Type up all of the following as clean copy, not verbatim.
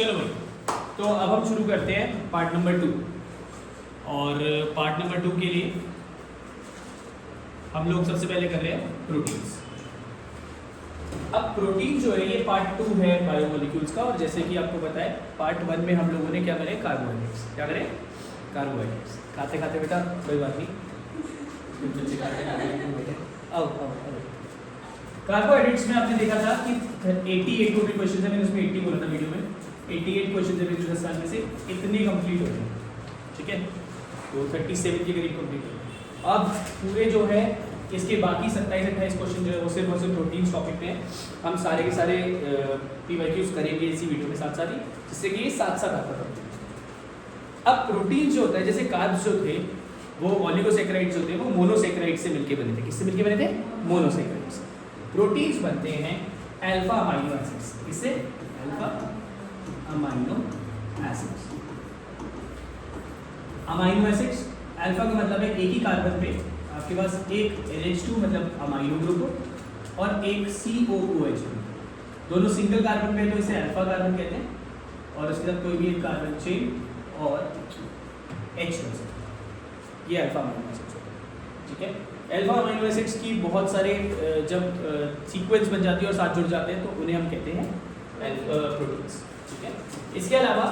चलो भाई, तो अब हम शुरू करते हैं पार्ट नंबर 2। और पार्ट नंबर 2 के लिए हम लोग सबसे पहले कर रहे हैं प्रोटीन्स। अब प्रोटीन जो है ये पार्ट 2 है बायोमोलिक्यूल्स का। और जैसे कि आपको पता है पार्ट 1 में हम लोगों ने क्या करें, कार्बोहाइड्रेट्स। क्या करें, कार्बोहाइड्रेट्स। खाते खाते बेटा कोई बात नहीं, कार्बोहाइड्रेट्स में आपने देखा था कि 88 टोटल क्वेश्चन है। मैंने उसमें 80 बोला था वीडियो में। 88 क्वेश्चन है पिछले साल में से, इतने कंप्लीट हो गए। ठीक है, तो 37 के करीब कंप्लीट हो गए। अब पूरे जो है इसके बाकी 27-28 क्वेश्चन जो है वो सिर्फ और सिर्फ प्रोटीन्स टॉपिक पे हैं। हम सारे के सारे पीवाईक्यूज करेंगे इसी वीडियो के साथ साथ ही, जिससे कि ये साथ साथ आता था। अब प्रोटीन जो होता है, जैसे कार्ब्स जो थे वो ओलिगोसैकेराइड्स जो थे वो मोनोसैकेराइड से मिलके बने थे। किससे मिलके बने थे? मोनोसैकेराइड से। प्रोटीन्स बनते हैं अल्फा अमाइनो एसिड्स। किससे? Alpha amino acids. Amino acids, alpha का मतलब है एक ही कार्बन पे आपके पास एक NH2 मतलब अमाइनो ग्रुप और एक COOH ग्रुप। दोनों सिंगल कार्बन पे, तो इसे अल्फा कार्बन कहते हैं। और उसके साथ कोई भी एक कार्बन चेन और H ये अल्फा अमाइनो एसिड्स होते हैं। ठीक है, अल्फा अमाइनो एसिड्स की बहुत सारे जब सीक्वेंस बन जाती है और साथ जुड़ जाते हैं तो उन्हें हम कहते हैं प्रोटीन्स। ठीक है, इसके अलावा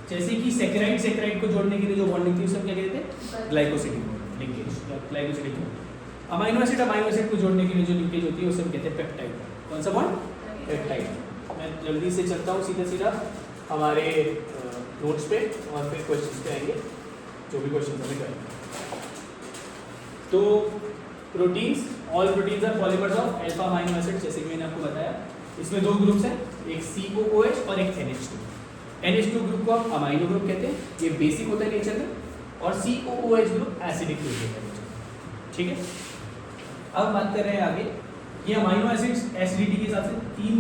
जैसे कि सेकेराइड को जोड़ने के लिए जो बॉन्डिंग थी उसे हम क्या कहते हैं? ग्लाइकोसिडिक लिंकेज या ग्लाइकोसिडिक। अमाइनो एसिड को जोड़ने के लिए जो लिंकेज होती है उसे हम कहते हैं पेप्टाइड। कौन सा बॉन्ड? पेप्टाइड। मैं जल्दी से चलता हूँ सीधा हमारे नोट्स पे और फिर क्वेश्चंस पे आएंगे, जो भी क्वेश्चन हमें करेंगे। तो proteins, all proteins are polymers of alpha amino acid. जैसे कि मैंने आपको बताया, इसमें दो ग्रुप्स हैं, एक COOH और एक NH2। NH2 ग्रुप को हम अमाइनो ग्रुप कहते हैं, ये बेसिक होता है नेचर में। और COOH ग्रुप एसिडिक ग्रुप होता है नेचर में। ठीक है, अब बात कर रहे हैं आगे। ये अमाइनो एसिड्स एसिडिटी के हिसाब से 3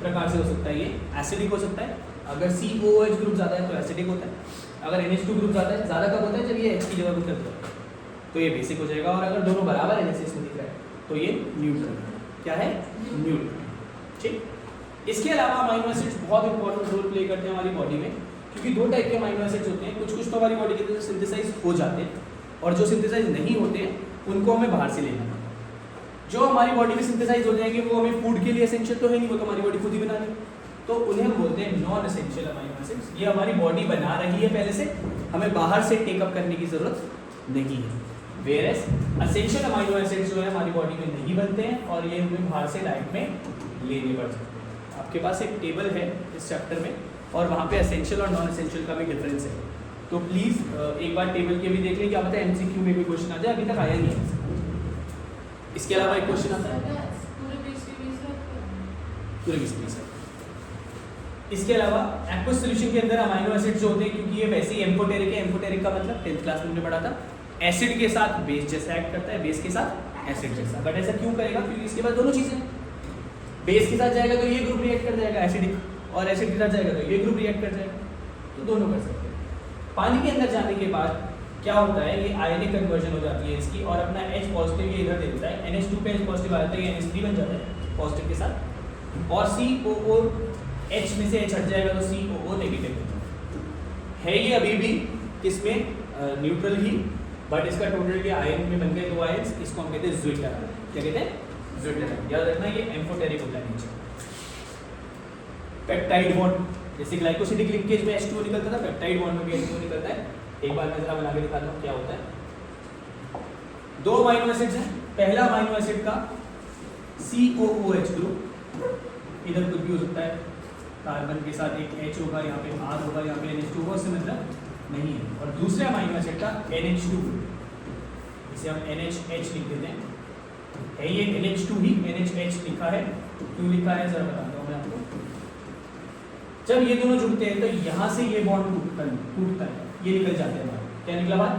प्रकार से हो सकता है। ये एसिडिक हो सकता है, अगर COOH ग्रुप ज़्यादा है तो एसिडिक होता है। अगर NH2 ग्रुप ज़्यादा कब होता है? जब ये H की जगह पर करता है तो ये बेसिक हो जाएगा। और अगर दोनों बराबर है जैसे इसमें दिख रहा है तो ये न्यूट्रल। क्या है? न्यूट्रल। ठीक, इसके अलावा अमाइनो एसिड्स बहुत इंपॉर्टेंट रोल प्ले करते हैं हमारी बॉडी में, क्योंकि 2 टाइप के अमाइनो एसिड्स होते हैं। कुछ तो हमारी बॉडी के अंदर सिंथेसाइज हो जाते हैं और जो सिंथेसाइज नहीं होते हैं उनको हमें बाहर से लेना है। जो हमारी बॉडी में सिंथेसाइज हो जाएंगे वो हमें फूड के लिए एसेंशियल तो है नहीं, वो तो हमारी बॉडी खुद ही बना रही है, तो उन्हें हम बोलते हैं नॉन एसेंशियल अमाइनो एसिड्स। ये हमारी बॉडी बना रही है पहले से, हमें बाहर से टेकअप करने की जरूरत नहीं है। वेयरएस एसेंशियल अमाइनो एसिड्स जो है हमारी बॉडी में नहीं बनते हैं और ये हमें बाहर से डाइट में लेने पड़ सकते हैं। आपके पास एक टेबल है इस चैप्टर में और वहाँ पे एसेंशियल और नॉन एसेंशियल का भी डिफरेंस है, तो प्लीज़ एक बार टेबल के भी देख लें। क्या पता है MCQ में कोई क्वेश्चन आ जाए, अभी तक आया नहीं है। इसके अलावा एक क्वेश्चन आता है पूरे 20 है। इसके अलावा एक्वस सॉल्यूशन के अंदर अमाइनो एसिड जो होते हैं, क्योंकि ये वैसे ही एम्फोटेरिक है। एम्फोटेरिक का मतलब 10th क्लास में हमने पढ़ा था, एसिड के साथ बेस जैसा एक्ट करता है, बेस के साथ एसिड जैसा। बट ऐसा क्यों करेगा? क्योंकि इसके पास दोनों चीजें हैं। बेस के साथ जाएगा तो ये ग्रुप रिएक्ट कर जाएगा एसिडिक, और एसिड के साथ जाएगा तो ये ग्रुप रिएक्ट कर जाएगा, तो दोनों कर सकते हैं। पानी के अंदर जाने के बाद क्या होता है, ये आयनिक कन्वर्जन हो जाती है इसकी, और अपना H पॉजिटिव ये इधर दे देता है। NH2 पे H पॉजिटिव आ जाता है, ये NH3 बन जाता है पॉजिटिव के साथ, और COOH में से H हट जाएगा तो COO नेगेटिव है। ये अभी भी इसमें न्यूट्रल ही, बट इसका टोटल ये आयन में बन गए 2 आयन्स। इसको हम कहते हैं ज्विटर। क्या कहते हैं? ज्विटर। याद रखना ये एम्फोटेरिक होता है नीचे। पेप्टाइड बॉन्ड, जैसे ग्लाइकोसिडिक लिंकेज में H2O निकलता था, पेप्टाइड बॉन्ड में भी H2O निकलता है। एक बार मैं जरा बना के दिखाता हूँ क्या होता है। 2 अमाइनो एसिड्स हैं। पहला अमाइनो एसिड का COOH ग्रुप, इधर कुछ भी हो सकता है, कार्बन के साथ एक H होगा, यहाँ पे R होगा, यहाँ पे NH2 होगा, उससे मतलब नहीं है। और दूसरे अमाइनो एसिड का NH2 ग्रुप, इसे हम NHH लिख देते हैं। है ये NH2 ही, NHH लिखा है। क्यों लिखा है जरा बताता हूँ मैं आपको। जब ये दोनों जुड़ते हैं तो यहाँ से ये बॉन्ड टूटता है, ये निकल जाते हैं बाहर। क्या निकला बाहर?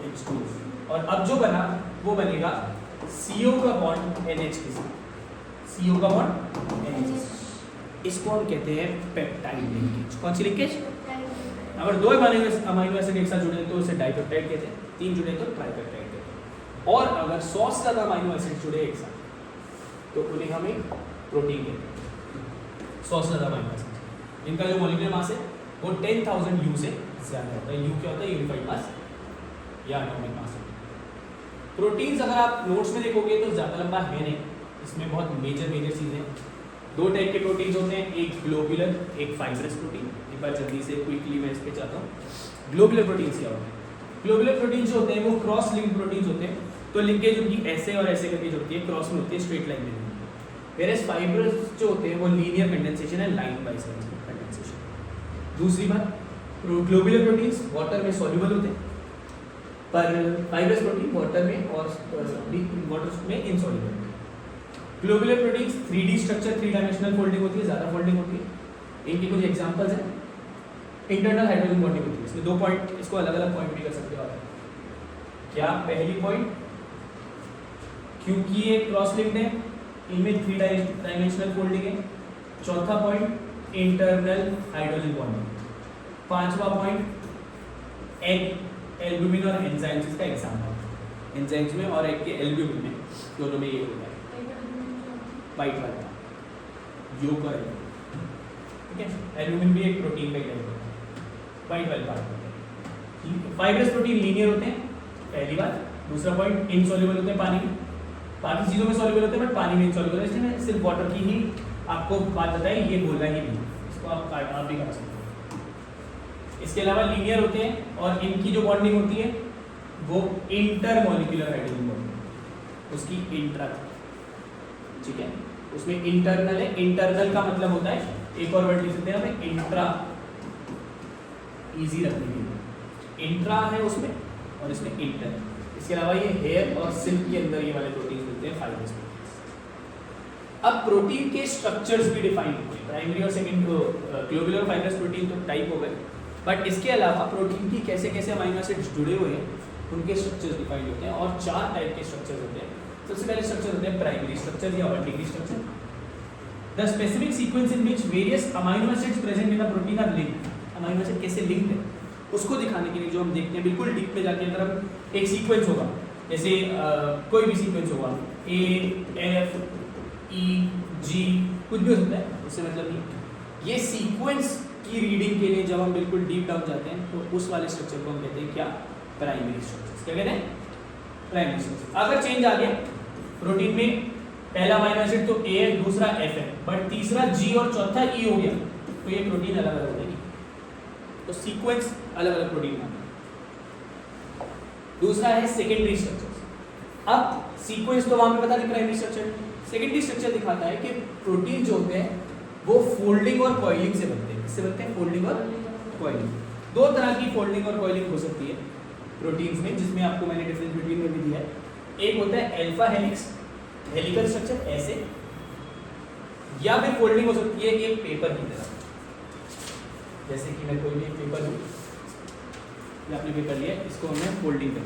H2। और अब जो बना वो बनेगा CO का बॉन्ड NH के साथ, CO का बॉन्ड NH। इसको हम कहते हैं पेप्टाइड लिंकेज। कौन सी लिंकेज? अगर 2 अमाइनो एसिड एक साथ जुड़े तो उसे डाइपेप्टाइड कहते हैं, 3 जुड़े तो ट्राइपेप्टाइड कहते हैं। और अगर 100 से ज़्यादा अमाइनो एसिड जुड़े एक साथ तो उन्हें हमें प्रोटीन कहते हैं। 100 से ज़्यादा अमाइनो एसिड। इनका जो मॉलिक्यूलर मास है वो 10,000 यू से ज़्यादा होता है। यू क्या होता है? यूनिफाइड मास या एटॉमिक मास। प्रोटीन्स अगर आप नोट्स में देखोगे तो ज़्यादा लंबा है नहीं, इसमें बहुत मेजर चीज़ें। दो टाइप के प्रोटीन्स होते हैं, एक ग्लोबुलर, एक फाइब्रस प्रोटीन। एक बार जल्दी से क्विकली मैं इस पे चाहता हूँ। ग्लोबुलर प्रोटीन्स क्या होते हैं? ग्लोबुलर प्रोटीन्स जो होते हैं वो क्रॉस लिंक प्रोटीन्स होते हैं। तो लिंकेज उनकी ऐसे और ऐसे करके जो होती है क्रॉस में होती है, स्ट्रेट लाइन में। वेरएस फाइब्रस जो होते हैं वो लीनियर कंडेंसेशन है, लाइन वाइज कंडेंसेशन। दूसरी बात, ग्लोबुलर प्रोटीन्स वाटर में सॉल्युबल होते हैं, पर फाइब्रस प्रोटीन वाटर में और वाटर में insoluble. Globular proteins 3D structure, 3 dimensional folding होती है, ज़्यादा फोल्डिंग होती है। इनके कुछ एग्जांपल्स हैं। इंटरनल हाइड्रोजन बॉन्डिंग होती है, इसमें 2 पॉइंट, इसको अलग अलग पॉइंट भी कर सकते हो आप। क्या? पहली पॉइंट, क्योंकि ये क्रॉस लिंक्ड है, इनमें 3 डायमेंशनल फोल्डिंग है। चौथा पॉइंट, इंटरनल हाइड्रोजन बॉन्डिंग। पांचवा पॉइंट, एल्ब्यूमिन और एंजाइम्स का एग्जांपल। एंजाइम्स में और एक के एल्ब्यूमिन में, दोनों में ये होता है वाइट वाला योग और ठीक है। एल्ब्यूमिन भी एक प्रोटीन का ही टाइप होता है, वाइट वाले पार्ट होता है। फाइब्रस प्रोटीन लीनियर होते हैं, पहली बात। दूसरा पॉइंट, इनसॉल्युबल होते हैं पानी में, बाकी चीज़ों में सॉल्युबल होते हैं बट पानी में इनसॉल्युबल है। इसलिए मैं सिर्फ वाटर की ही आपको बात बताई, ये बोलना ही नहीं, इसको आप भी कर सकते हो। इसके अलावा लीनियर होते हैं और इनकी जो बॉन्डिंग होती है वो इंटर मॉलिक्यूलर हाइड्रोजन बॉन्डिंग, उसकी इंट्रा, ठीक है, उसमें इंटरनल है। इंटरनल का मतलब होता है, एक और वर्ड लिख सकते हैं हमें, इंट्रा, इजी रखने के लिए। इंट्रा है उसमें और इसमें इंटर। इसके अलावा ये हेयर और सिल्क के अंदर ये वाले प्रोटीन मिलते हैं, फाइब्रस प्रोटीन। अब प्रोटीन के स्ट्रक्चर्स भी डिफाइन होते हैं, प्राइमरी और सेकेंड, ग्लोबुलर और फाइब्रस प्रोटीन तो टाइप हो गए, बट इसके अलावा प्रोटीन की कैसे कैसे अमीनो एसिड्स जुड़े हुए हैं उनके स्ट्रक्चर्स डिफाइंड होते हैं। और 4 टाइप के स्ट्रक्चर्स होते हैं। सबसे पहले स्ट्रक्चर होते हैं प्राइमरी स्ट्रक्चर या vertically structure, the specific sequence in which various amino acids present in a protein are linked. Amino acid कैसे लिंक्ड है उसको दिखाने के लिए जो हम देखते हैं, बिल्कुल डीप में जाके अगर हम एक सीक्वेंस होगा, जैसे कोई भी सीक्वेंस होगा, A-F-E-G कुछ भी हो सकता है, उससे मतलब नहीं। ये सीक्वेंस की रीडिंग के लिए जब हम बिल्कुल डीप डाउन जाते हैं तो उस वाले स्ट्रक्चर को हम कहते हैं क्या? Primary structure. क्या कहते हैं? Primary structure. अगर चेंज आ गया प्रोटीन में, पहला अमीनो एसिड तो A है, दूसरा F है, बट तीसरा G और चौथा E हो गया, तो ये प्रोटीन अलग अलग हो जाएगी, तो सीक्वेंस अलग अलग प्रोटीन का। दूसरा है सेकेंडरी स्ट्रक्चर। अब सीक्वेंस तो वहां पे बता दें प्राइमरी स्ट्रक्चर, सेकेंडरी स्ट्रक्चर दिखाता है कि प्रोटीन जो होते हैं वो फोल्डिंग और कॉइलिंग से बनते हैं। किससे बनते हैं? फोल्डिंग और कॉइलिंग। 2 तरह की फोल्डिंग और कॉइलिंग हो सकती है प्रोटीन्स में, जिसमें आपको मैंने डिफरेंस बिटवीन में भी दिया है। एक होता है अल्फा हेलिक्स, हेलिकल स्ट्रक्चर ऐसे, या फिर फोल्डिंग हो सकती है एक पेपर की तरह, जैसे कि मैं कोई भी पेपर लूँ, या आपने पेपर लिया, इसको हमने फोल्डिंग कर,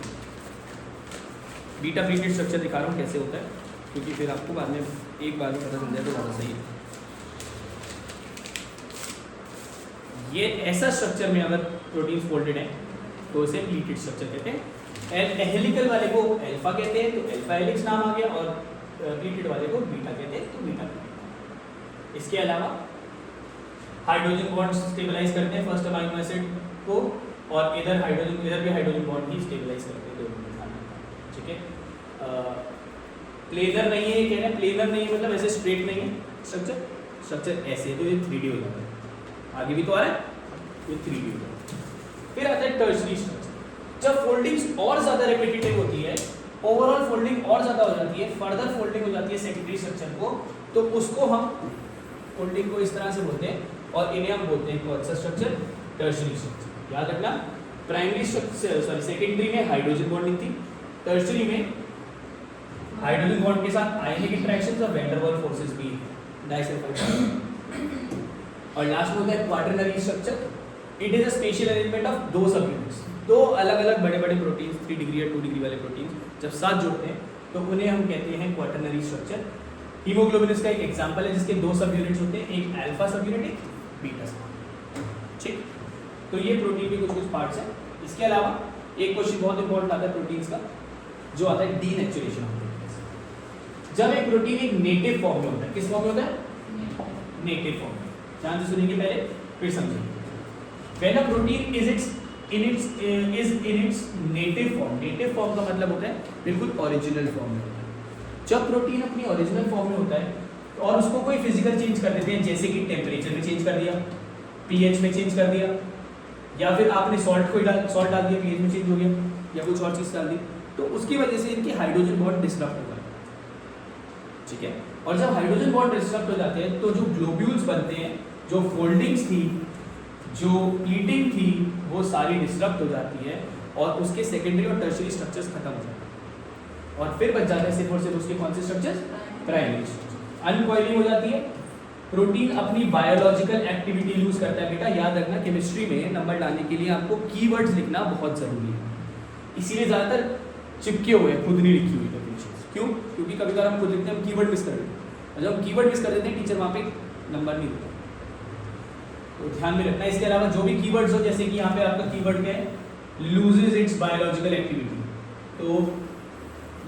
बीटा प्लीटेड स्ट्रक्चर दिखा रहा हूँ कैसे होता है, क्योंकि फिर आपको बाद में एक बार में पता चल जाए तो ज़्यादा सही है। ये ऐसा स्ट्रक्चर में अगर प्रोटीन फोल्डेड है तो इसे प्लीटेड स्ट्रक्चर कहते हैं। हेलिकल वाले को अल्फा कहते हैं तो अल्फा हेलिक्स नाम आ गया, और प्लीटेड वाले को बीटा कहते हैं तो बीटा। इसके अलावा हाइड्रोजन बॉन्ड स्टेबलाइज करते हैं फर्स्ट अमीनो एसिड को, और इधर भी हाइड्रोजन बॉन्ड ही स्टेबलाइज करते हैं दोनों, ठीक है। प्लेनर नहीं है, कह रहे हैं प्लेनर नहीं है मतलब ऐसे स्ट्रेट नहीं है स्ट्रक्चर ऐसे है, तो ये 3D हो जाता है। आगे भी तो आ रहा है, ये 3D हो जाता है। फिर आता है टर्शरी स्ट्रक्चर। जब फोल्डिंग्स और ज़्यादा रिपीटेटिव होती है, ओवरऑल फोल्डिंग और ज़्यादा हो जाती है, फर्दर फोल्डिंग हो जाती है सेकेंडरी स्ट्रक्चर को, तो उसको हम फोल्डिंग को इस तरह से बोलते हैं, और इन्हें हम बोलते हैं कौन सा स्ट्रक्चर? Tertiary structure. याद रखना, प्राइमरी स्ट्रक्चर सेकेंडरी में हाइड्रोजन बॉन्डिंग थी, टर्शरी में हाइड्रोजन बॉन्ड के साथ आयनिक इंटरेक्शंस और वैन डेर वाल्स फोर्सेस भी डाइसल्फाइड। और लास्ट में होता है quaternary structure. It is a special arrangement of 2 सब यूनिट्स, 2 अलग अलग बड़े बड़े प्रोटीन, 3 डिग्री या 2 डिग्री वाले प्रोटीन जब साथ जुड़ते हैं तो उन्हें हम कहते हैं क्वाटरनरी स्ट्रक्चर। हीमोग्लोबिन का एक एग्जांपल है जिसके 2 सब यूनिट्स होते हैं, एक अल्फा सब यूनिट, एक बीटा सब, ठीक। तो ये प्रोटीन के कुछ पार्ट्स हैं। इसके अलावा एक क्वेश्चन बहुत इंपॉर्टेंट आता है प्रोटीन्स का, जो आता है डीनेचुरेशन ऑफ प्रोटीन्स। जब एक प्रोटीन एक नेटिव फॉर्म में होता है, किस फॉर्म में होता है? नेटिव फॉर्म में। ध्यान से सुनेंगे पहले फिर समझेंगे। When a protein is in its native form, native form का मतलब होता है बिल्कुल ओरिजिनल फॉर्म में होता है। जब प्रोटीन अपनी ओरिजिनल फॉर्म में होता है और उसको कोई फिजिकल चेंज कर देते हैं, जैसे कि टेम्परेचर में चेंज कर दिया, पीएच में चेंज कर दिया, या फिर आपने सॉल्ट डाल दिया, पीएच में चेंज हो गया, या कुछ और चीज़ डाल दी, तो उसकी वजह से इनकी हाइड्रोजन बॉन्ड डिस्टर्ब होगा। ठीक है, और जब हाइड्रोजन बॉन्ड डिस्टर्ब हो जाते हैं तो जो ग्लोब्यूल्स बनते हैं, जो फोल्डिंग्स थी, जो प्लीटिंग थी, वो सारी डिस्टर्ब हो जाती है और उसके सेकेंडरी और टर्शियरी स्ट्रक्चर्स खत्म हो जाते हैं और फिर बच जाते हैं सिर्फ और सिर्फ उसके कौन से स्ट्रक्चर्स, प्राइमरी स्ट्रक्चर्स। अनकॉइलिंग हो जाती है। प्रोटीन अपनी बायोलॉजिकल एक्टिविटी यूज करता है। बेटा याद रखना, केमिस्ट्री में नंबर लाने के लिए आपको कीवर्ड्स लिखना बहुत जरूरी है, इसीलिए ज्यादातर चिपके हुए हैं, खुद नहीं लिखी हुई डेफिनेशंस। क्यों? क्योंकि कभी कभी हम खुद लिखते हैं, हम कीवर्ड मिस कर देते हैं, और जब हम कीवर्ड मिस कर देते हैं टीचर वहाँ पे नंबर नहीं देता, तो ध्यान में रखना। इसके अलावा जो भी कीवर्ड्स हो, जैसे कि यहाँ पे आपका कीवर्ड क्या है, लूजेस इट्स बायोलॉजिकल एक्टिविटी, तो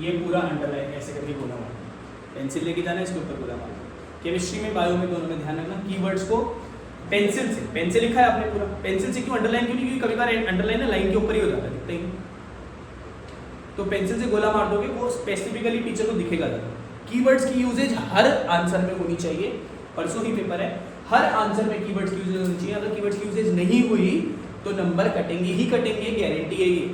ये पूरा अंडरलाइन ऐसे करके बोला हुआ, पेंसिल लेके जाना है, इसके ऊपर बोला हुआ। केमिस्ट्री में, बायो में, दोनों में ध्यान रखना, कीवर्ड्स को पेंसिल से, पेंसिल लिखा है आपने पूरा, पेंसिल से क्यों अंडरलाइन क्यों नहीं, क्योंकि कभी बार अंडरलाइन ना लाइन के ऊपर ही हो जाता है, दिखता ही नहीं, तो पेंसिल से गोला मार दोगे, वो स्पेसिफिकली टीचर को दिखेगा ज़्यादा। कीवर्ड्स की यूजेज हर आंसर में होनी चाहिए, परसों ही पेपर है, हर आंसर में कीवर्ड्स की यूजेज होनी चाहिए। अगर कीवर्ड्स की यूजेज नहीं हुई तो नंबर कटेंगे ही कटेंगे, गारंटी है ये।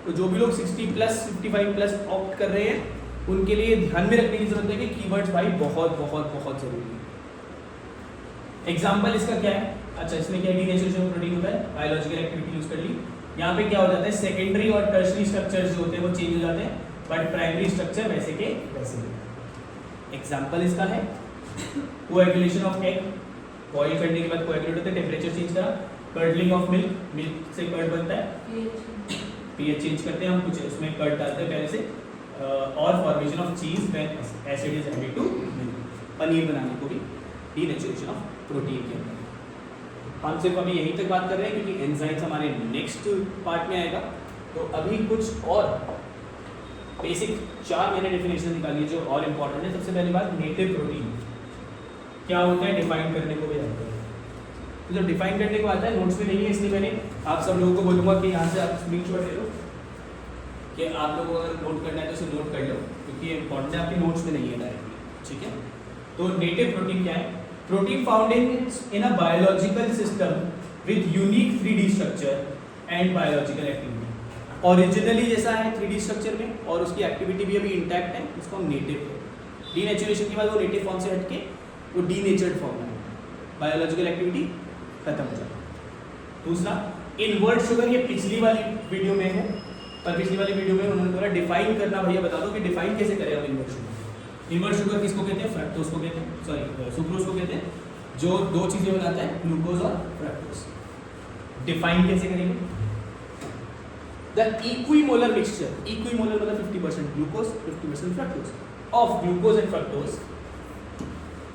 तो जो भी लोग 60+, 55+ ऑप्ट कर रहे हैं, उनके लिए ध्यान में रखने की जरूरत है कि कीवर्ड्स भाई बहुत बहुत बहुत जरूरी है। एग्जाम्पल इसका क्या है? अच्छा, इसमें क्या डीनेचुरेशन ऑफ प्रोटीन होता है, बायोलॉजिकल एक्टिविटी यूज कर ली। यहाँ पे क्या हो जाता है, सेकेंडरी और टर्शियरी स्ट्रक्चर्स जो होते हैं वो चेंज हो जाते हैं, बट प्राइमरी स्ट्रक्चर वैसे के वैसे ही। एग्जाम्पल इसका है कोएगुलेशन ऑफ एग, बॉईल करने के बाद कोएगुलेट होता है, टेम्परेचर चेंज करा, कर्डलिंग ऑफ मिल्क, मिल्क से कर्ड बनता है, पीएच चेंज करते हैं हम, कुछ उसमें कर्ड डालते हैं पहले से, और formation of cheese when acid is added to milk, paneer बनाने को भी डीनेचुरेशन ऑफ प्रोटीन के अंदर। हम सिर्फ अभी यहीं तक बात कर रहे हैं क्योंकि एंजाइम्स हमारे नेक्स्ट पार्ट में आएगा। तो अभी कुछ और बेसिक 4 मैंने डेफिनेशन निकाली जो और इम्पोर्टेंट है। सबसे पहली बात, नेटिव प्रोटीन क्या होता है, डिफाइन करने को भी आता है। तो जब डिफाइन करने को आता है, नोट्स में नहीं है, इसलिए मैंने आप सब लोगों को बोलूँगा कि यहाँ से आप स्क्रीनशॉट ले लो, कि आप लोगों को अगर नोट करना है तो उसे नोट कर लो, क्योंकि ये इंपॉर्टेंट है, आपके नोट्स में नहीं है डायरेक्टली। ठीक है, तो नेटिव प्रोटीन क्या है? Protein found in a biological system with unique 3D structure and biological activity. Originally जैसा है 3D स्ट्रक्चर में, और उसकी एक्टिविटी भी अभी इंटैक्ट है, इसको हम नेटिव कहते हैं। डीनेचुरेशन के बाद वो नेटिव फॉर्म से हटके वो डीनेचर्ड फॉर्म में, बायोलॉजिकल एक्टिविटी खत्म हो जाती है। दूसरा, इनवर्ट शुगर, ये पिछली वाली वीडियो में है, पर पिछली वाली वीडियो में उन्होंने बोला डिफाइन करना, भैया बता दो कि डिफाइन कैसे करें हम इनवर्ट शुगर। इनवर्ट शुगर किसको कहते हैं? फ्रक्टोज को कहते हैं, सॉरी सुक्रोज को कहते हैं, जो 2 चीजें बनाता है, ग्लूकोज और फ्रक्टोज। डिफाइन कैसे करेंगे? द इक्विमोलर मिक्सचर, इक्विमोलर मतलब 50% glucose 50% fructose, of glucose and fructose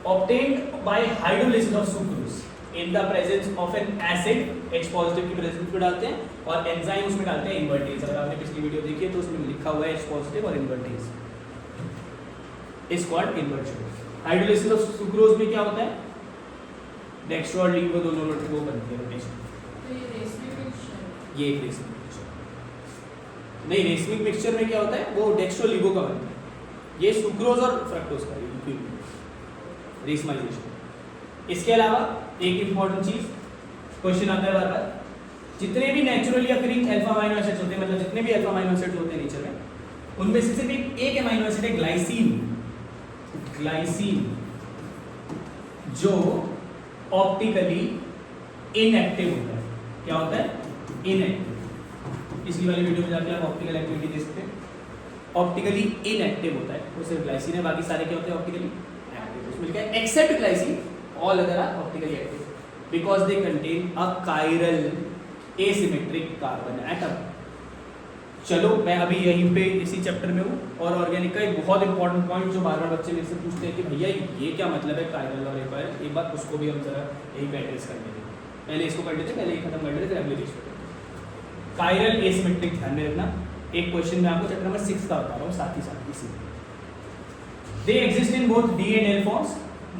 obtained by hydrolysis of sucrose in the presence of an acid, H positive की प्रेजेंस में डालते हैं, और एंजाइम उसमें डालते हैं इन्वर्टेज। अगर आपने पिछली वीडियो देखी है तो उसमें लिखा हुआ है H positive और invertase, is called invert sugar. Hydrolysis of sucrose में क्या होता है? डेक्स्ट्रो और लिंगो दोनों वो बनती है रोटेशन। तो ये रेसमिक मिक्सचर, ये एक रेसमिक मिक्सचर नहीं, रेसमिक मिक्सचर में क्या होता है, वो डेक्स्ट्रो लिगो का बनता है, ये सुक्रोज और फ्रक्टोज का रेसमाइजेशन। इसके अलावा एक इंपॉर्टेंट चीज, क्वेश्चन आता है बार बार, जितने भी naturally occurring alpha amino acids होते हैं, मतलब जितने भी अल्फा अमीनो एसिड्स होते हैं नेचर में, उनमें से सिर्फ एक अमीनो एसिड है ग्लाइसिन, ग्लाइसिन जो ऑप्टिकली इनएक्टिव होता है। क्या होता है? इनएक्टिव। पिछली वाली वीडियो में जाके आप ऑप्टिकल एक्टिविटी देख सकते हैं, ऑप्टिकली इनएक्टिव होता है, वो सिर्फ ग्लाइसिन है, बाकी सारे क्या होते हैं? Optically active. उसमें लिखा है except glycine all other are optically active because they contain a chiral asymmetric carbon atom. चलो मैं अभी यहीं पे इसी चैप्टर में हूँ, और ऑर्गेनिक का एक बहुत इंपॉर्टेंट पॉइंट जो बार बार बच्चे मेरे से पूछते हैं कि भैया ये क्या मतलब है कायरल और एक बार उसको भी हम जरा यही पे एड्रेस कर लेंगे। पहले इसको कर लेते, पहले ये खत्म कर लेते, फिर अगले चीज पर। कायरल एसिमेट्रिक ध्यान में रखना, एक क्वेश्चन में आपको चैप्टर नंबर 6 का बता रहा हूँ साथ ही साथ इसी। They exist in both D and L forms,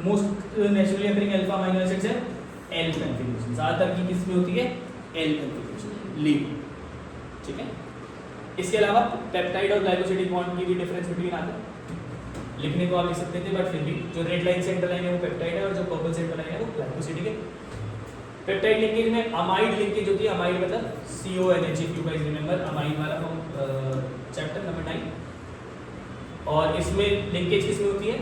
most naturally occurring alpha amino acids है एल कॉन्फ़िगरेशन, ज्यादातर की किस में होती है एल कॉन्फ़िगरेशन लीव, ठीक है। इसके अलावा पेप्टाइड और ग्लाइकोसिडिक बॉन्ड की भी डिफरेंस बिटवीन आता है, लिखने को आप लिख सकते थे बट फिर भी जो रेड लाइन सेंटर लाइन है वो पेप्टाइड है और जो पर्पल सेंटर लाइन है वो ग्लाइकोसिडिक है। पेप्टाइड लिंकेज में अमाइड लिंकेज होती है, अमाइड मतलब CONH, if you guys remember amide वाला फ्रॉम चैप्टर नंबर 9। और इसमें लिंकेज किसमें होती है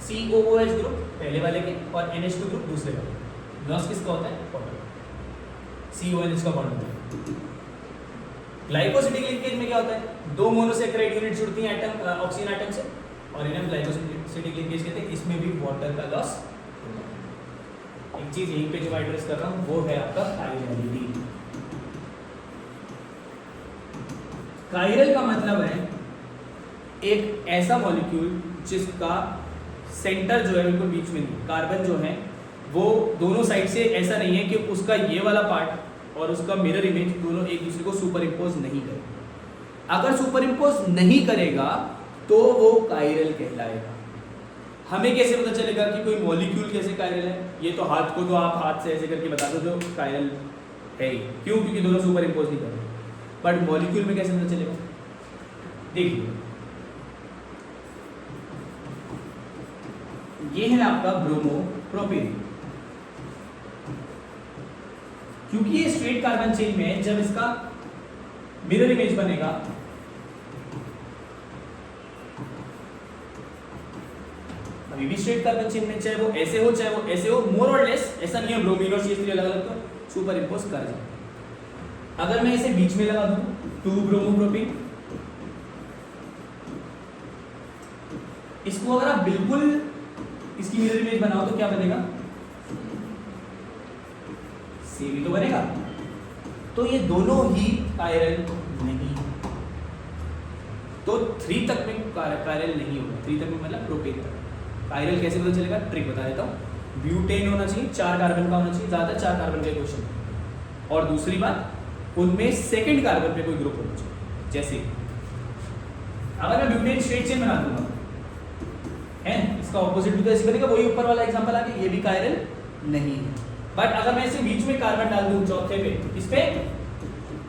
COOH ग्रुप पहले वाले के और NH2 ग्रुप दूसरे वाले। लॉस किसका होता है वाटर, CONH का बॉन्ड होता है। ग्लाइकोसिडिक लिंकेज में क्या होता है, दो मोनोसैकेराइड यूनिट जुड़ती हैं एटम ऑक्सीजन एटम से और इन्हें ग्लाइकोसिडिक लिंकेज कहते हैं। इसमें भी वाटर का लॉस होता है। एक चीज यहीं पे जो एड्रेस कर रहा हूं वो है आपका कायरलिटी। कायरल का मतलब है एक ऐसा मॉलिक्यूल जिसका सेंटर जो है बिल्कुल बीच में नहीं, कार्बन जो है वो दोनों साइड से ऐसा नहीं है कि उसका ये वाला पार्ट और उसका मिरर इमेज दोनों एक दूसरे को सुपर इम्पोज नहीं करे। अगर सुपर इम्पोज नहीं करेगा तो वो कायरल कहलाएगा। हमें कैसे पता चलेगा कि कोई मॉलिक्यूल कैसे कायरल है, ये तो हाथ को तो आप हाथ से ऐसे करके बता दो जो कायरल है ही, क्यों, क्योंकि दोनों सुपर इम्पोज नहीं कर रहे। बट मॉलिक्यूल में कैसे पता चलेगा, देखिए ये है आपका ब्रोमोप्रोपेन, क्योंकि ये स्ट्रेट कार्बन चेन में है, जब इसका मिरर इमेज बनेगा अभी भी स्ट्रेट कार्बन चेन में, चाहे वो ऐसे हो चाहे वो ऐसे हो, मोर और लेस ऐसा नहीं है ब्रोमीन और CH3 अलग अलग तो सुपर इम्पोज कर जाए। अगर मैं इसे बीच में लगा दूं 2 ब्रोमोप्रोपेन, इसको अगर आप बिल्कुल इसकी मिरर इमेज बनाओ तो क्या बनेगा, सी भी तो बनेगा। तो ये दोनों ही कायरल नहीं, तो 3 तक में कायरल नहीं होगा। 3 तक में मतलब प्रोपेन तक। कायरल कैसे पता चलेगा, ट्रिक बता देता हूँ। ब्यूटेन होना चाहिए, 4 कार्बन का होना चाहिए, ज्यादा 4 कार्बन का क्वेश्चन। और दूसरी बात उनमें सेकंड कार्बन पे कोई ग्रुप होना चाहिए। जैसे अगर मैं ब्यूटेन स्ट्रेट चेन बना दूंगा है, इसका ऑपोजिट भी तो ऐसे बनेगा, वही ऊपर वाला एग्जांपल आ गया, ये भी कायरल नहीं है। बट अगर मैं इसे बीच में कार्बन डाल दूं चौथे पे, इस पे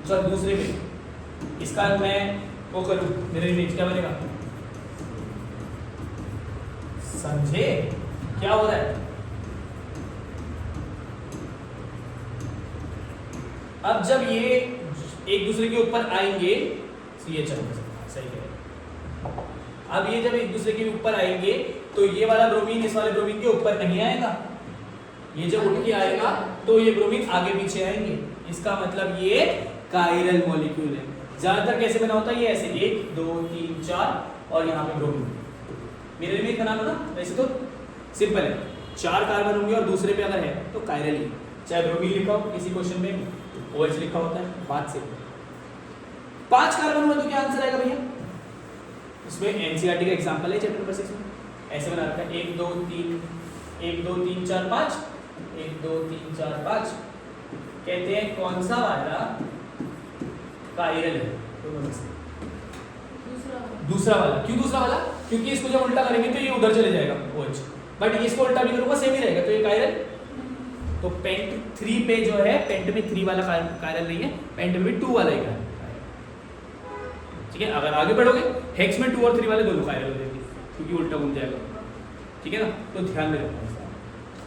चल दूसरे पे, इसका मैं वो करूं मेरे इमेज क्या बनेगा, समझे क्या हो रहा है। अब जब ये एक दूसरे के ऊपर आएंगे, ये सही है। अब ये जब एक दूसरे के ऊपर आएंगे तो ये वाला ब्रोमीन इस वाले ब्रोमीन के ऊपर नहीं आएगा, ये जब उठ के आएगा तो ये ब्रोमीन आगे पीछे आएंगे। इसका मतलब ये कायरल मॉलिक्यूल है। ज्यादातर कैसे बना होता है ये ऐसे 1 2 3 4 और यहाँ पे ब्रोमीन। मेरे में बना ना, वैसे तो सिंपल है, 4 कार्बन होंगे और दूसरे पे अगर है तो कायरल ही, चाहे ब्रोमीन लिखा हो किसी क्वेश्चन में OH लिखा होता है बात से। 5 कार्बन हुआ तो क्या आंसर आएगा भैया, इसमें NCERT का एग्जांपल है चैप्टर नंबर 6 में, ऐसे बना रखा है 1 2 3 4 5 1 2 3 4 5। कहते हैं कौन सा वाला कायरल है, दूसरा वाला। क्यों दूसरा वाला, क्योंकि इसको जब उल्टा करेंगे तो ये उधर चले जाएगा OH, बट इसको उल्टा भी करूंगा सेम ही रहेगा, तो ये कायरल। तो पेंट 3 पे जो है, पेंट में 3 वाला कायरल नहीं है, पेंट में भी 2 वाला ही कायरल। ठीक है, अगर आगे बढ़ोगे हेक्स में 2 और 3 वाले दोनों कायरल हो जाएंगे क्योंकि उल्टा घूम जाएगा। ठीक है ना, तो ध्यान में रखना।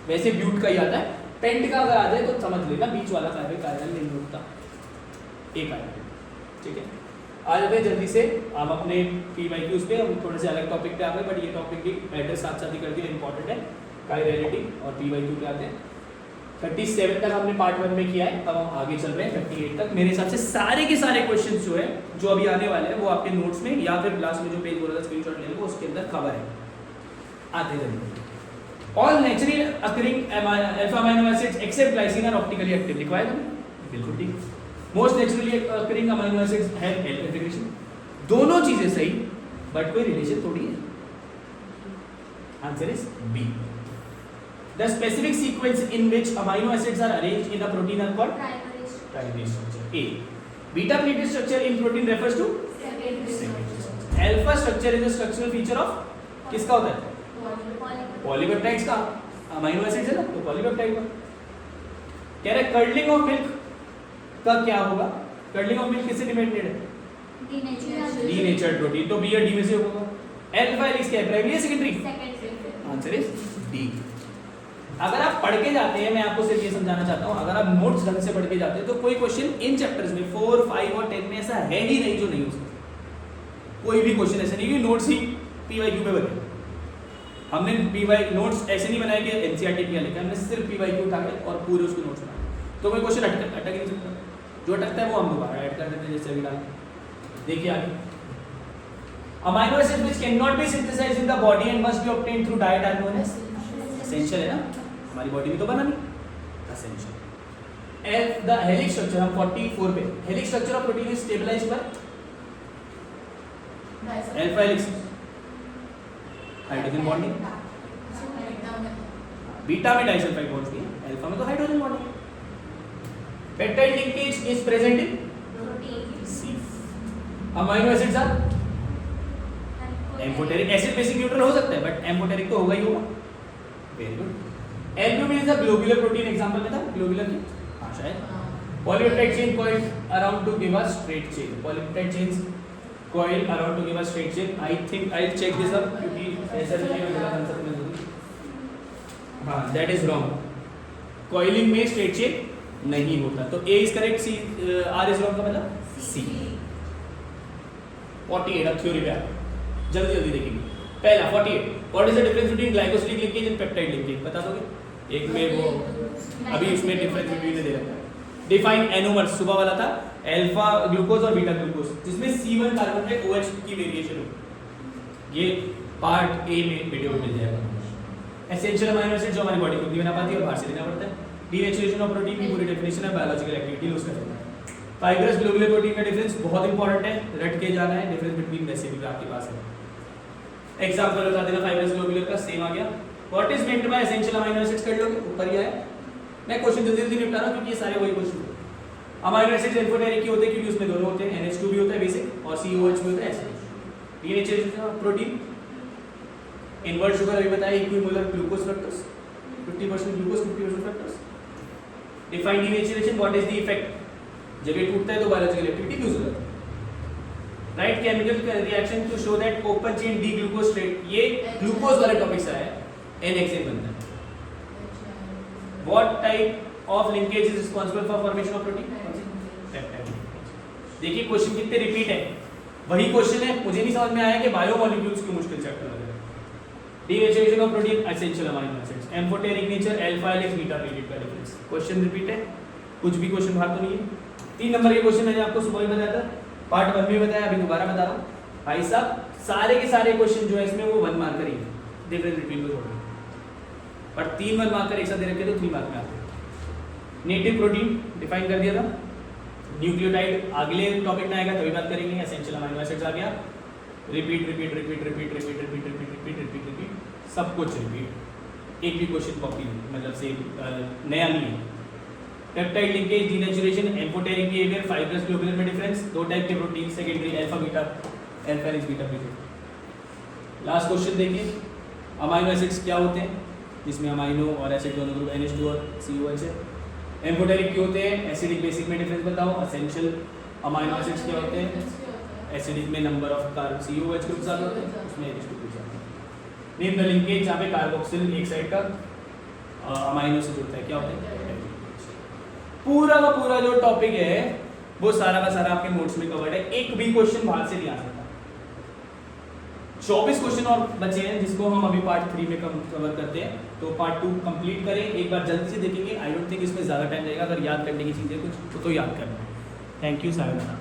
वैसे ब्यूट का ही आता है, पेंट का अगर आ जाए तो समझ लेना बीच वाला कायरल नहीं होता, एक कायरल। ठीक है, आ जाते हैं जल्दी से आप अपने PYQs पे। हम थोड़े से अलग टॉपिक पे आ गए, बट ये टॉपिक भी एड्रेस साथ साथ ही कर दिया, इंपॉर्टेंट है। कायरलिटी और PYQ पे आते हैं। 37 तक हमने पार्ट 1 में किया है, अब हम आगे चल रहे हैं 38 तक। मेरे हिसाब से सारे के सारे क्वेश्चंस जो है जो अभी आने वाले हैं वो आपके नोट्स में या फिर क्लास में जो पेज बोला था स्क्रीनशॉट ले लो उसके अंदर कवर है। आते चलिए। All naturally occurring alpha amino acids except glycine are optically active, लिखवाया था बिल्कुल ठीक। Most naturally occurring amino acids have L integration. दोनों चीजें सही, बट कोई रिलेशन थोड़ी है। Answer is B. The specific sequence in which amino acids are arranged in a protein are called primary structure. A. Beta pleated structure in protein refers to secondary structure. Alpha structure is a structural feature of किसका होता है? Polypeptides का। Amino acids है ना, तो polypeptide हुआ। कह रहे कर्डलिंग ऑफ मिल्क का क्या होगा? कर्डलिंग ऑफ मिल्क किससे डिपेंडेंट है? डीनेचर्ड प्रोटीन, तो बी या डी में से होगा। अल्फा हेलिक्स क्या है, प्राइमरी या सेकेंडरी? Answer is D. अगर आप पढ़ के जाते हैं, मैं आपको सिर्फ ये समझाना चाहता हूँ, अगर आप नोट्स ढंग से पढ़ के जाते हैं तो कोई क्वेश्चन इन चैप्टर्स में 4, 5 और 10 में ऐसा है ही नहीं जो नहीं हो सकता। कोई भी क्वेश्चन ऐसा नहीं कि नोट्स ही पीवाईक्यू पे बने। हमने पीवाई नोट्स ऐसे नहीं बनाए कि एनसीईआरटी पे लिखा, हमने सिर्फ पीवाईक्यू उठा के और पूरे उसके नोट्स बनाए। तो कोई क्वेश्चन अटक ही नहीं सकता, जो अटकता है वो हम दोबारा ऐड कर देते हैं, जैसे अभी डाल। देखिए आगे, amino acids which can not be synthesised in the body and must be obtained through diet are known as essential, है ना, हमारी बॉडी में तो बना नहीं essential. And the helix structure, हम 44 पे, helix structure of protein is stabilised by alpha helix, hydrogen bonding, beta में डाइसल्फाइड बॉन्ड्स नहीं है, अल्फा में तो hydrogen bonding. Peptide linkage is present in C. Amino acids are amphoteric, acid basic neutral हो सकता है बट एम्फोटेरिक तो होगा ही होगा। Very good. Albumin is a globular protein, example में था ग्लोबुलर की, हां शायद। Polypeptide chain coiled around to give a straight chain, polypeptide chains coiled around to give a straight chain। I think I'll check this up क्योंकि ऐसा नहीं है, मेरा कंसेप्ट में नहीं। हां दैट इज रॉन्ग, coiling में स्ट्रेट चेन नहीं होता, तो A is correct, C R is wrong का मतलब C। 48 अब थ्योरी पे जल्दी जल्दी देखेंगे। पहला 48, what is the difference between glycosidic linkage and peptide linkage, बता दोगे? एक में वो अभी इसमें डिफरेंस बिटवीन दे रखा है। डिफाइन एनोमर्स, सुबह वाला था अल्फा ग्लूकोज और बीटा ग्लूकोज, जिसमें C1 कार्बन पे OH की वेरिएशन हो। ये पार्ट ए में वीडियो में मिल जाएगा। एसेंशियल अमीनो एसिड जो हमारी बॉडी को नहीं बना पाती है और बाहर से लेना पड़ता है। डीनेचुरेशन ऑफ प्रोटीन की पूरी डेफिनेशन है, बायोलॉजिकल एक्टिविटी लूज करता है। फाइब्रस ग्लोबुलर प्रोटीन का डिफरेंस बहुत इंपॉर्टेंट है, रट के जाना है, डिफरेंस बिटवीन वैसे भी आपके पास है। एग्जांपल बता देना फाइब्रस ग्लोबुलर का, सेम आ गया। What is meant by essential amino acids कर लोगे, ऊपर ही आया। मैं क्वेश्चन जल्दी जल्दी निपटा रहा हूं क्योंकि ये सारे वही क्वेश्चन हैं। अमीनो एसिड्स एम्फोटेरिक के होते हैं क्योंकि उसमें दोनों होते हैं, NH2 भी होता है बेसिक और COH भी होता है acid. Denaturation of protein, invert sugar अभी बताया, equimolar glucose fructose, 50% glucose 50% fructose. Define denaturation, what is the effect, जब ये टूटता है तो बायोलॉजिकल एक्टिविटी लूज हो जाती है। Write chemical reaction to show that open chain D glucose straight, ये ग्लूकोज वाला टॉपिक सा है, NHA बनता है। What type of linkage is responsible for formation of protein, peptide. देखिए क्वेश्चन कितने रिपीट है, वही क्वेश्चन है, मुझे नहीं समझ में आया कि बायोमोलिक्यूल्स क्यों मुश्किल चैप्टर लग रहा है। Denaturation of protein, essential amino acids, amphoteric nature, alpha helix beta helix का डिफरेंस। क्वेश्चन रिपीट है, कुछ भी क्वेश्चन बाहर तो नहीं है। 3 नंबर के क्वेश्चन मैंने आपको सुबह ही बताया था, पार्ट 1 में बताया, अभी दोबारा बता रहा हूं भाई साहब। सारे के सारे क्वेश्चन जो है इसमें वो 1 मार्कर ही है, डिफरेंस बिटवीन को छोड़, बट 3 1 मार्कर एक साथ दे रखे तो 3 मार्क में आते हैं। नेटिव प्रोटीन डिफाइन कर दिया था। न्यूक्लियोटाइड अगले टॉपिक में आएगा तभी बात करेंगे। एसेंशियल अमीनो एसिड्स आ गया। Repeat repeat repeat repeat repeat repeat repeat repeat repeat repeat सब कुछ रिपीट, एक भी क्वेश्चन कॉपी मतलब से नया नहीं है। Peptide linkage, denaturation, amphoteric behaviour, fibrous globular में डिफरेंस, 2 टाइप के protein, secondary alpha beta, alpha helix beta beta. Last question देखिए, अमीनो एसिड्स क्या होते हैं, जिसमें अमीनो और एसिड दोनों ग्रुप NH2 और COH है। एम्फोटेरिक क्या होते हैं, एसिडिक बेसिक में डिफरेंस बताओ। एसेंशियल अमीनो एसिड्स क्या होते हैं, एसिडिक में number of carbon COH group ज्यादा होते हैं, उसमें NH2 ग्रुप ज्यादा है। नेम द लिंकेज, जहाँ पे कार्बोक्सिल एक साइड का अमीनो से जुड़ता है, क्या होता है। पूरा का पूरा जो टॉपिक है वो सारा का सारा आपके नोट्स में कवर्ड है, एक भी क्वेश्चन बाहर से नहीं आ सकता। 24 क्वेश्चन और बचे हैं जिसको हम अभी पार्ट 3 में कवर करते हैं, तो पार्ट 2 कंप्लीट करें, एक बार जल्दी से देखेंगे। आई डोंट थिंक इसमें ज़्यादा टाइम लगेगा, अगर याद करने की चीज़ें कुछ तो याद करना है। Thank you, sayonara.